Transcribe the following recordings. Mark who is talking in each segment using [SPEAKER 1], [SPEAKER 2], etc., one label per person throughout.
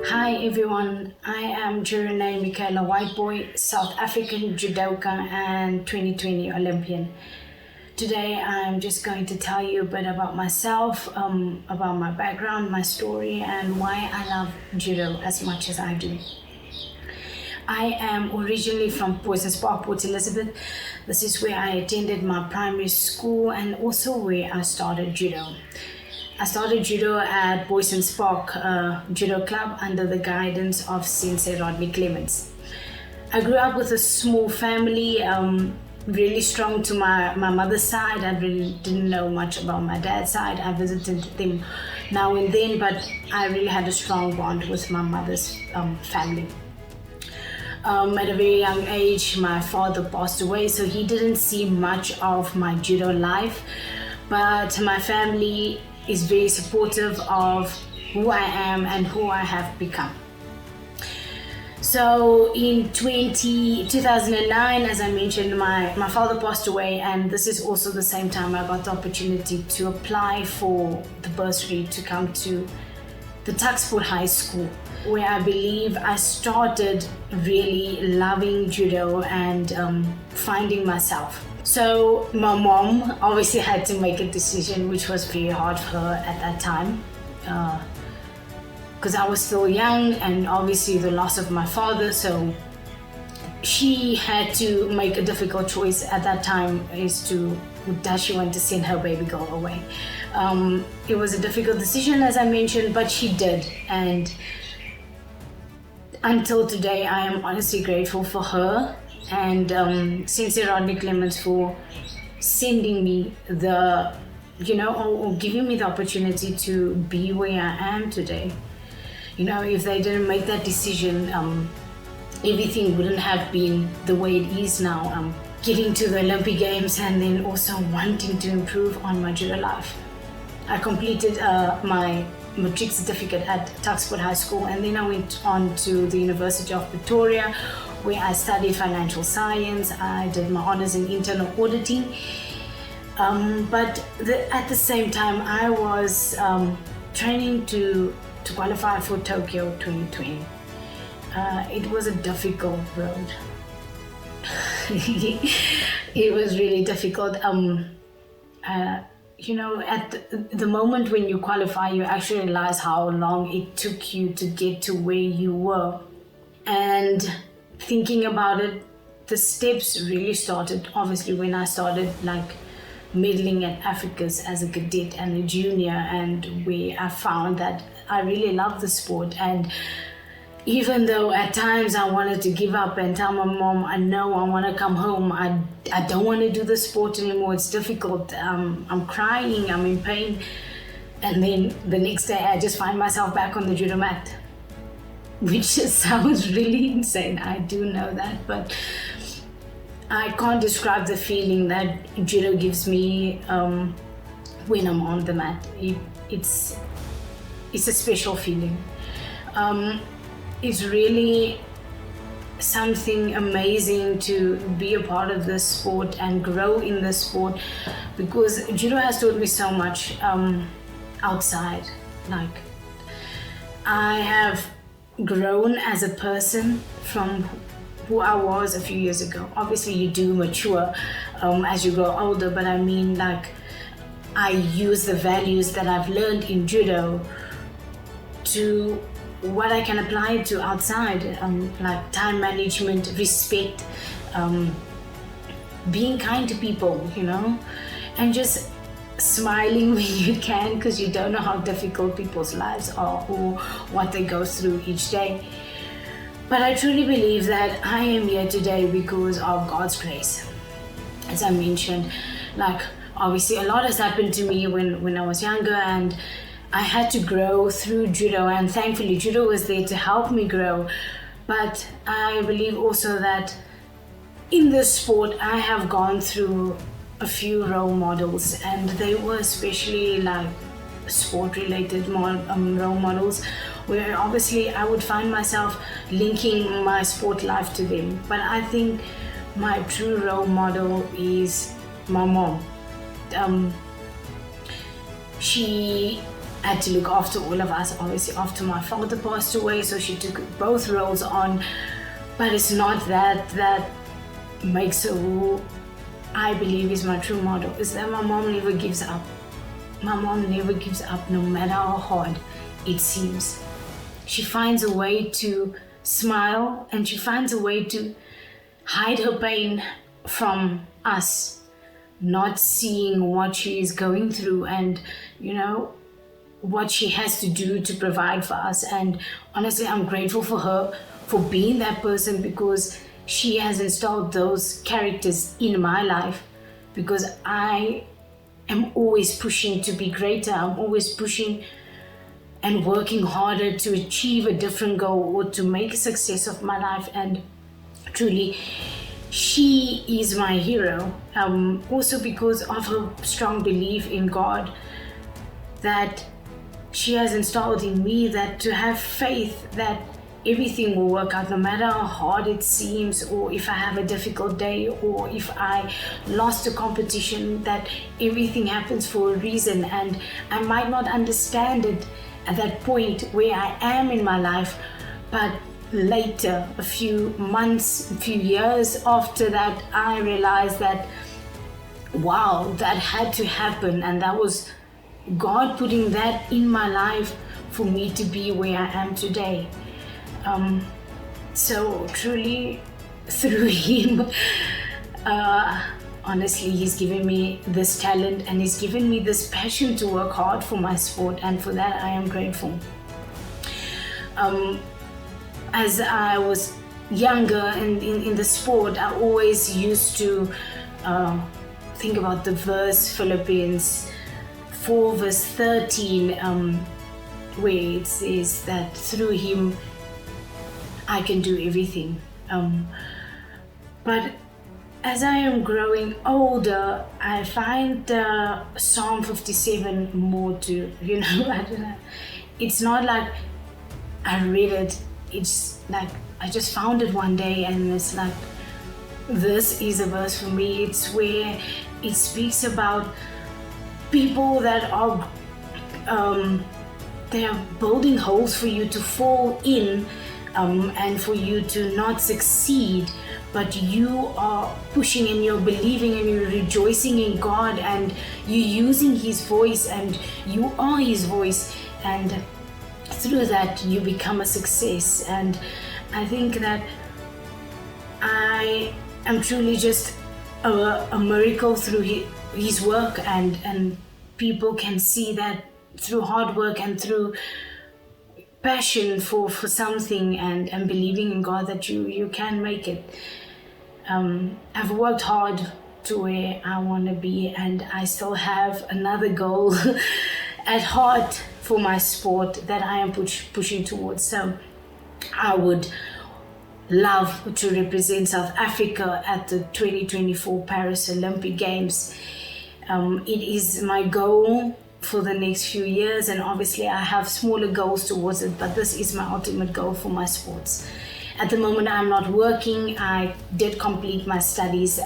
[SPEAKER 1] Hi everyone, I am Judo Michaela Whitebooi, South African judoka and 2020 Olympian. Today I'm just going to tell you a bit about myself, about my background, my story, and why I love judo as much as I do. I am originally from Poisons Park, Port Elizabeth. This is where I attended my primary school and also where I started judo. I started judo at Poisons Park Judo Club under the guidance of Sensei Rodney Clements. I grew up with a small family, really strong to my mother's side. I really didn't know much about my dad's side. I visited them now and then, but I really had a strong bond with my mother's family. At a very young age, my father passed away, so he didn't see much of my judo life, but my family is very supportive of who I am and who I have become. So in 2009, as I mentioned, my father passed away, and this is also the same time I got the opportunity to apply for the bursary to come to the Tuxford High School, where I believe I started really loving judo and finding myself. So my mom obviously had to make a decision, which was very hard for her at that time, because I was still young and obviously the loss of my father. So she had to make a difficult choice at that time as to does she want to send her baby girl away. It was a difficult decision, as I mentioned, but she did. And until today, I am honestly grateful for her and Sensei Rodney Clements for sending me or giving me the opportunity to be where I am today. If they didn't make that decision, everything wouldn't have been the way it is now. Getting to the Olympic Games and then also wanting to improve on my judo life. I completed my matric certificate at Tuxford High School, and then I went on to the University of Pretoria, where I studied financial science. I did my honors in internal auditing, but at the same time I was training to qualify for Tokyo 2020. It was a difficult road. It was really difficult. At the moment when you qualify, you actually realize how long it took you to get to where you were. And thinking about it, the steps really started obviously when I started medaling at Africa's as a cadet and a junior, and where I found that I really love the sport. And even though at times I wanted to give up and tell my mom, I know I want to come home, I don't want to do the sport anymore, it's difficult, I'm crying, I'm in pain. And then the next day I just find myself back on the judo mat, which just sounds really insane. I do know that, but I can't describe the feeling that judo gives me when I'm on the mat. It's a special feeling. It's really something amazing to be a part of this sport and grow in this sport, because judo has taught me so much outside. I have grown as a person from who I was a few years ago. Obviously you do mature as you grow older, but I mean, I use the values that I've learned in judo to what I can apply it to outside, like time management, respect, being kind to people, and just smiling when you can, because you don't know how difficult people's lives are or what they go through each day. But I truly believe that I am here today because of God's grace. As I mentioned, obviously a lot has happened to me when I was younger, and I had to grow through judo, and thankfully judo was there to help me grow. But I believe also that in this sport I have gone through a few role models, and they were especially sport related role models, where obviously I would find myself linking my sport life to them. But I think my true role model is my mom. She had to look after all of us. Obviously, after my father passed away, so she took both roles on. But it's not that makes her who I believe is my true model, is that my mom never gives up. My mom never gives up, no matter how hard it seems. She finds a way to smile, and she finds a way to hide her pain from us, not seeing what she is going through and, what she has to do to provide for us. And honestly, I'm grateful for her for being that person, because she has installed those characters in my life, because I am always pushing to be greater. I'm always pushing and working harder to achieve a different goal or to make a success of my life. And truly, she is my hero. Also because of her strong belief in God, that she has installed in me, that to have faith that everything will work out, no matter how hard it seems, or if I have a difficult day, or if I lost a competition, that everything happens for a reason. And I might not understand it at that point where I am in my life, but later, a few months, a few years after that, I realized that, wow, that had to happen, and that was God putting that in my life for me to be where I am today. So truly, through him, honestly, he's given me this talent, and he's given me this passion to work hard for my sport, and for that I am grateful. As I was younger in the sport, I always used to think about the verse Philippians 4 verse 13, where it says that through him I can do everything. But as I am growing older, I find Psalm 57 more to, I don't know. It's not like I read it. It's like I just found it one day, and it's like, this is a verse for me. It's where it speaks about people that are they are building holes for you to fall in, and for you to not succeed, but you are pushing and you're believing and you're rejoicing in God, and you're using his voice, and you are his voice, and through that you become a success. And I think that I am truly just a miracle through his work, and people can see that through hard work and through passion for something, and believing in God that you can make it. I've worked hard to where I want to be, and I still have another goal at heart for my sport that I am pushing towards. So I would love to represent South Africa at the 2024 Paris Olympic Games. It is my goal for the next few years, and obviously I have smaller goals towards it, but this is my ultimate goal for my sports. At the moment I'm not working. I did complete my studies,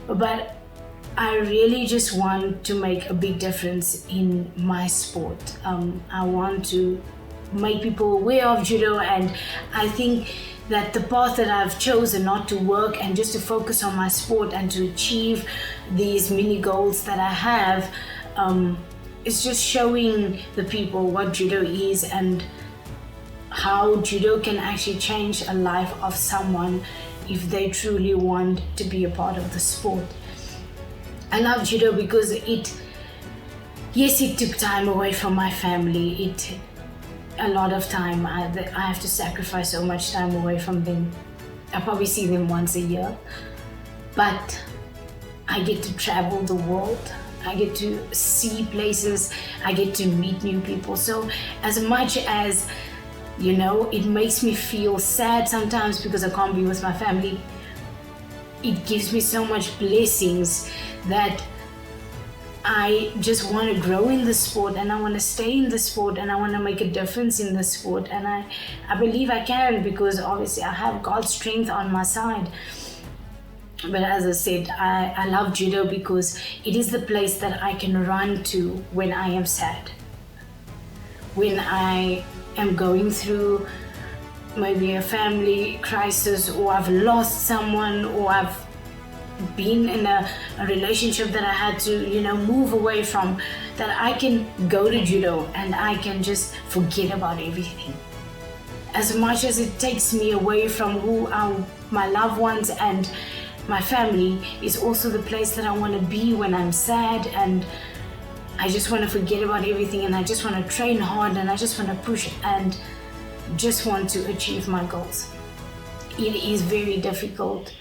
[SPEAKER 1] but I really just want to make a big difference in my sport. I want to make people aware of judo, and I think that the path that I've chosen, not to work and just to focus on my sport and to achieve these mini goals that I have, is just showing the people what judo is and how judo can actually change a life of someone if they truly want to be a part of the sport. I love judo because it took time away from my family. A lot of time, I have to sacrifice so much time away from them. I probably see them once a year, but I get to travel the world. I get to see places. I get to meet new people. So as much as, it makes me feel sad sometimes because I can't be with my family, it gives me so much blessings that I just want to grow in the sport, and I want to stay in the sport, and I want to make a difference in the sport. And I believe I can, because obviously I have God's strength on my side. But as I said, I love judo because it is the place that I can run to when I am sad. when I am going through maybe a family crisis, or I've lost someone, or I've been in a relationship that I had to, move away from, that I can go to judo and I can just forget about everything. As much as it takes me away from who are my loved ones and my family, is also the place that I want to be when I'm sad, and I just want to forget about everything, and I just want to train hard, and I just want to push and just want to achieve my goals. It is very difficult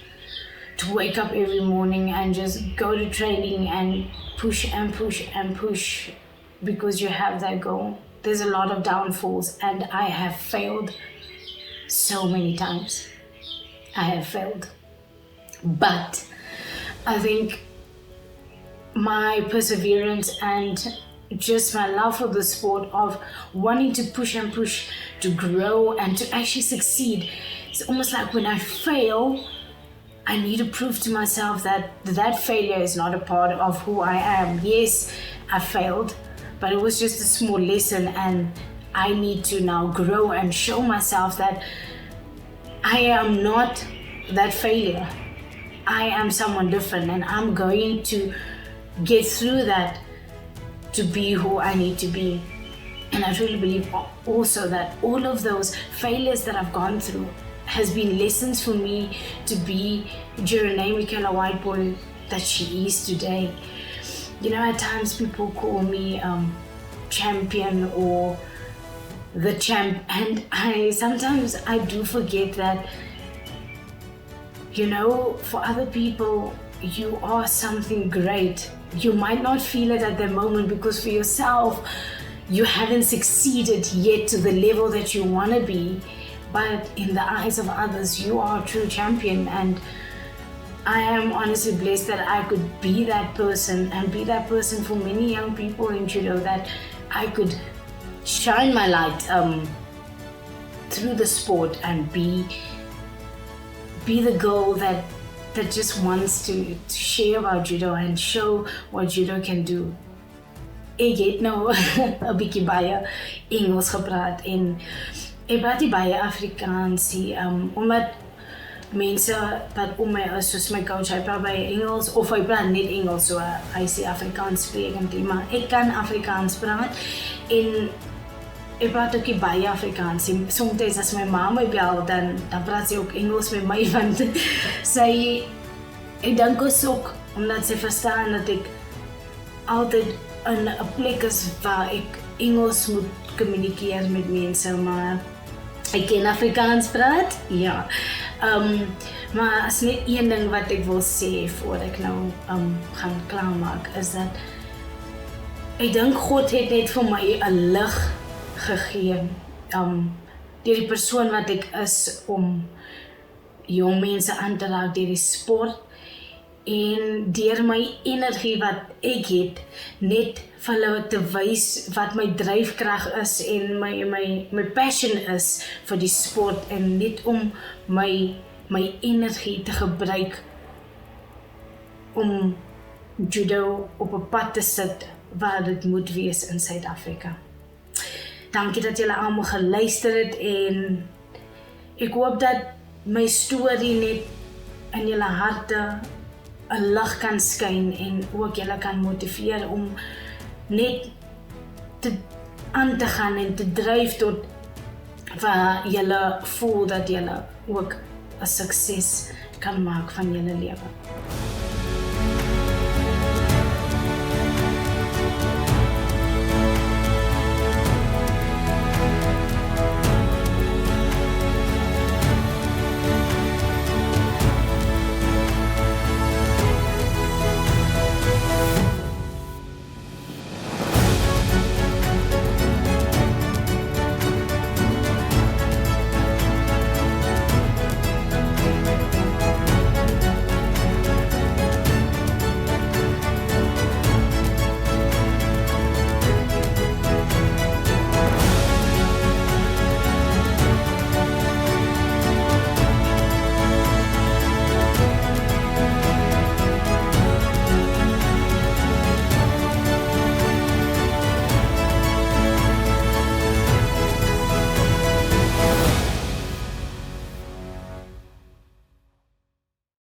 [SPEAKER 1] to wake up every morning and just go to training and push and push and push because you have that goal. There's a lot of downfalls, and I have failed so many times. I have failed. But I think my perseverance and just my love for the sport of wanting to push and push to grow and to actually succeed, it's almost like when I fail, I need to prove to myself that that failure is not a part of who I am. Yes, I failed, but it was just a small lesson, and I need to now grow and show myself that I am not that failure. I am someone different, and I'm going to get through that to be who I need to be. And I really believe also that all of those failures that I've gone through has been lessons for me to be Judo Michaela Whitebooi that she is today. At times people call me champion or the champ, and sometimes I do forget that, for other people, you are something great. You might not feel it at the moment because for yourself, you haven't succeeded yet to the level that you want to be. But in the eyes of others, you are a true champion. And I am honestly blessed that I could be that person, and be that person for many young people in judo, that I could shine my light through the sport and be the girl that just wants to share about judo and show what judo can do. Ek het nou 'n bietjie baie Engels gepraat, en ek praat nie baie Afrikaans nie, omdat mense wat om my is, soos my coach, hy praat baie Engels, of hy praat net Engels, so hy sê Afrikaans sprekend, maar ek kan Afrikaans praat, en ek praat ook nie baie Afrikaans. Soms as my ma my bel, dan praat sy ook Engels met my, want ek dink ook omdat sy verstaan dat ek altyd in 'n plek is waar ek Engels moet communikeer met mense, maar ek ken Afrikaans praat, ja. Maar as net een ding wat ek wil sê voor ek nou gaan klaarmaak, is dat ek dink God het net vir my 'n lig gegee, deur die persoon wat ek is, om jong mense aan te raak deur die sport, en deur my energie wat ek het, net vir hulle te wys wat my dryfkrag is en my passion is vir die sport, en net om my energie te gebruik om judo op 'n pad te sit waar dit moet wees in Suid-Afrika. Dankie dat julle almal geluister het, en ek hoop dat my storie net in julle harte 'n lig kan skyn, en ook julle kan motiveer om net aan te gaan en te dryf tot waar julle voel dat julle ook 'n sukses kan maak van julle lewe.